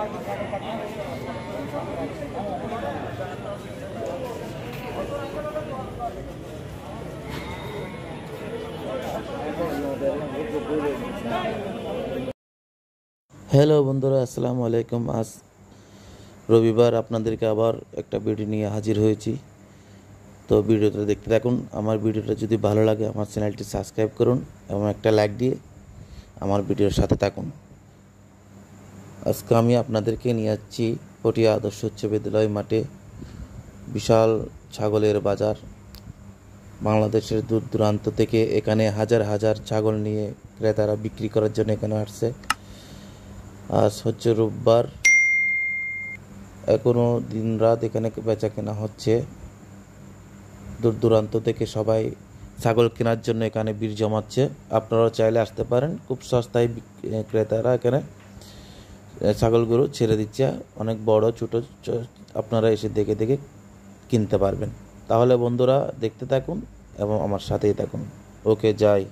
Hello বন্ধুরা, আসসালামু আলাইকুম। আজ রবিবার আপনাদেরকে আবার একটা ভিডিও নিয়ে হাজির হয়েছি। তো ভিডিওটা দেখতে থাকুন। আমার ভিডিওটা যদি ভালো লাগে আমার চ্যানেলটি সাবস্ক্রাইব করুন এবং একটা লাইক দিয়ে আমার ভিডিওর সাথে থাকুন। আজকে আমি আপনাদেরকে নিয়ে যাচ্ছি পটিয়া আদর্শ উচ্চ বিদ্যালয় মাঠে। বিশাল ছাগলের বাজার। বাংলাদেশের দূর দূরান্ত থেকে এখানে হাজার হাজার ছাগল নিয়ে ক্রেতারা বিক্রি করার জন্য এখানে আসছে। আজ হচ্ছে রোববার, এখনো দিন রাত এখানে বেচা কেনা হচ্ছে। দূর দূরান্ত থেকে সবাই ছাগল কেনার জন্য এখানে ভিড় জমাচ্ছে। আপনারাও চাইলে আসতে পারেন, খুব সস্তায় ক্রেতারা এখানে ছাগলগুলো ছেড়ে দিচ্ছে। অনেক বড় ছোট আপনারা এসে দেখে দেখে কিনতে পারবেন। তাহলে বন্ধুরা দেখতে থাকুন এবং আমার সাথেই থাকুন। ওকে, যাই।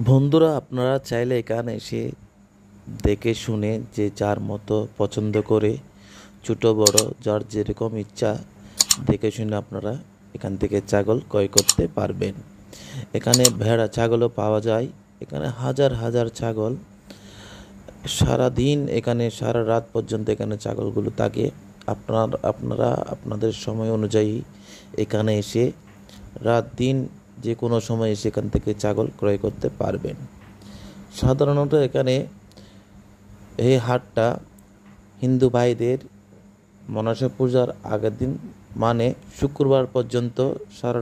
বন্ধুরা আপনারা চাইলে এখানে এসে দেখে শুনে যে যার মতো পছন্দ করে ছোট বড় যার যেরকম ইচ্ছা দেখে শুনে আপনারা এখান থেকে ছাগল ক্রয় করতে পারবেন। এখানে ভেড়া ছাগলও পাওয়া যায়। এখানে হাজার হাজার ছাগল সারা দিন এখানে সারা রাত পর্যন্ত এখানে ছাগলগুলো থাকে। আপনারা আপনাদের সময় অনুযায়ী এখানে এসে রাত দিন যে কোনো সময় এসে এখান থেকে ছাগল ক্রয় করতে পারবেন। সাধারণত এখানে এই হাটটা হিন্দু ভাইদের মনসা পূজার আগের দিন মানে শুক্রবার পর্যন্ত সারা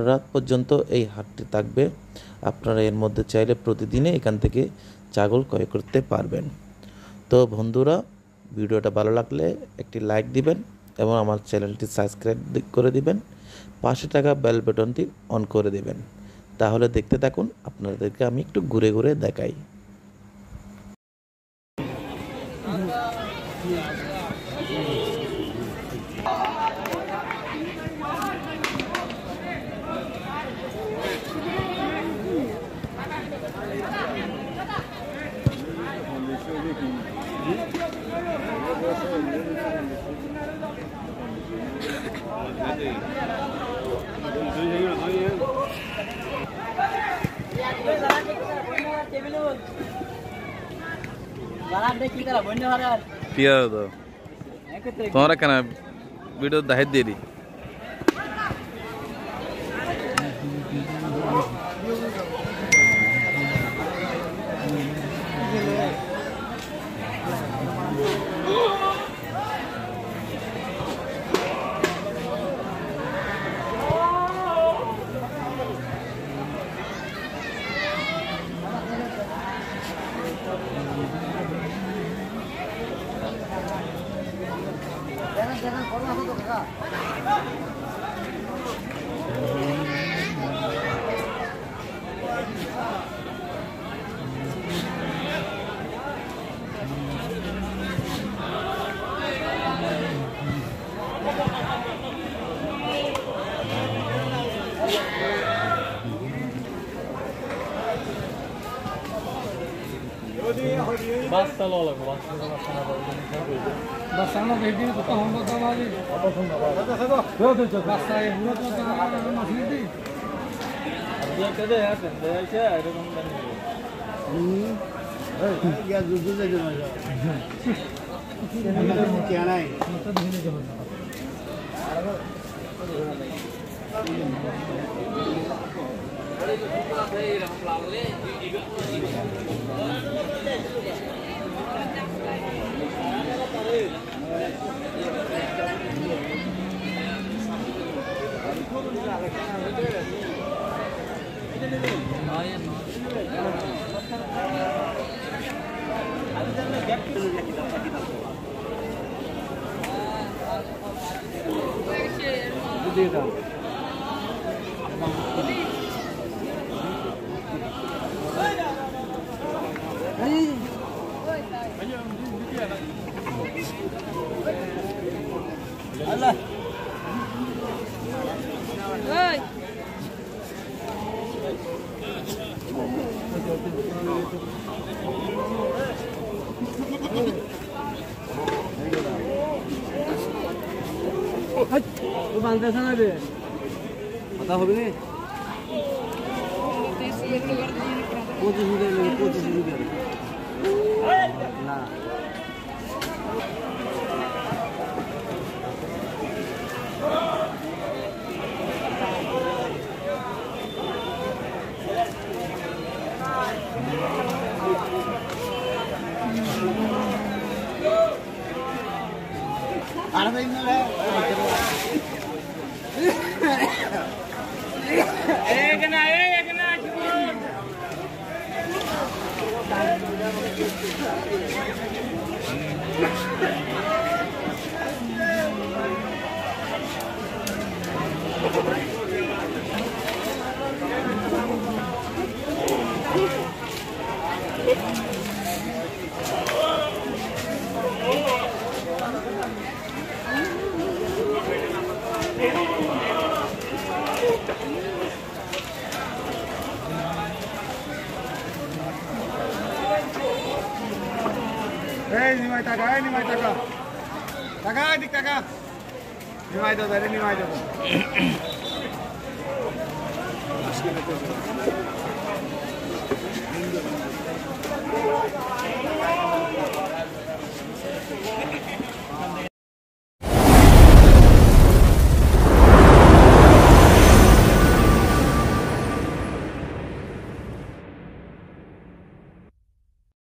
রাত পর্যন্ত এই হাটটি থাকবে। আপনারা এর মধ্যে চাইলে প্রতিদিনে এখান থেকে ছাগল ক্রয় করতে পারবেন। তো বন্ধুরা ভিডিওটা ভালো লাগলে একটি লাইক দিবেন এবং আমার চ্যানেলটি সাবস্ক্রাইব করে দিবেন। পাশে থাকা বেল বাটনটি অন করে দিবেন। তাহলে দেখতে থাকুন, আপনাদেরকে আমি একটু ঘুরে ঘুরে দেখাই। তোমরা কেন ভিডিও দেখাই দিয়ে দিই। বাচ্চা লো লাগবে বাচ্চা না দেখি তো কম দাম আছে কত সুন্দর বাচ্চা এগুলো তো মাসিক দিই আর কেদে আছে দেইছে এরকম দাম এই ইয়া দুধ দে না যা কি আনাই তো দিনে যাব Allah. Hey. মাল দেশে না রে কথা হবে না 25 না নিমাই টাকা নিমাই টাকা টাকা দিক টাকা নিমাই দাও তাহলে নিমাই দাও